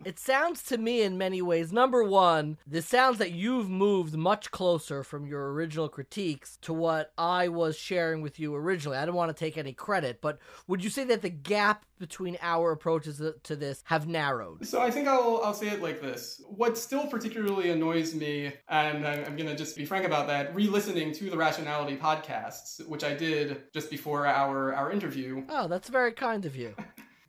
It sounds to me in many ways, number one, this sounds that you've moved much closer from your original critiques to what I was sharing with you originally. I don't want to take any credit, but would you say that the gap between our approaches to this have narrowed? So I think I'll say it like this. What still particularly annoys me, and I'm going to just be frank about that, re-listening to the Rationality podcasts, which I did just before our interview. Oh, that's very kind of you.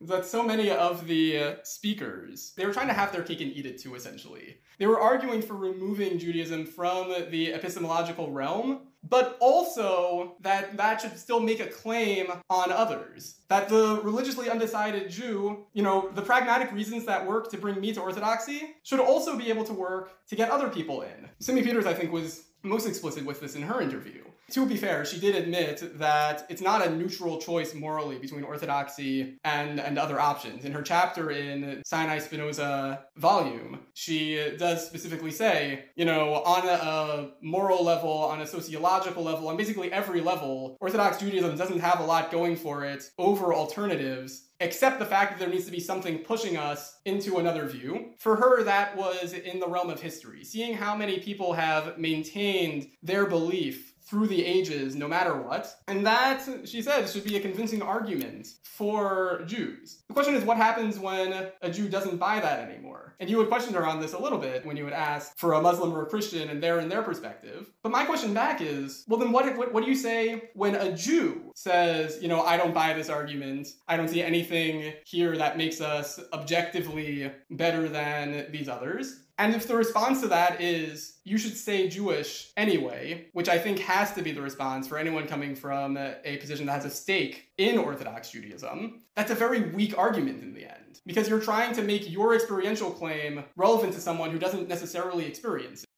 That so many of the speakers, they were trying to have their cake and eat it too, essentially. They were arguing for removing Judaism from the epistemological realm, but also that should still make a claim on others. That the religiously undecided Jew, the pragmatic reasons that work to bring me to orthodoxy should also be able to work to get other people in. Simi Peters, I think, was most explicit with this in her interview. To be fair, she did admit that it's not a neutral choice morally between orthodoxy and other options. In her chapter in Sinai Spinoza volume, she does specifically say, on a moral level, on a sociological level, on basically every level, Orthodox Judaism doesn't have a lot going for it over alternatives, except the fact that there needs to be something pushing us into another view. For her, that was in the realm of history. Seeing how many people have maintained their belief through the ages, no matter what. And that, she said, should be a convincing argument for Jews. The question is, what happens when a Jew doesn't buy that anymore? And you had questioned her on this a little bit when you had asked for a Muslim or a Christian and their perspective. But my question back is, well, then what do you say when a Jew says, I don't buy this argument. I don't see anything here that makes us objectively better than these others. And if the response to that is, you should stay Jewish anyway, which I think has to be the response for anyone coming from a position that has a stake in Orthodox Judaism, that's a very weak argument in the end. Because you're trying to make your experiential claim relevant to someone who doesn't necessarily experience it.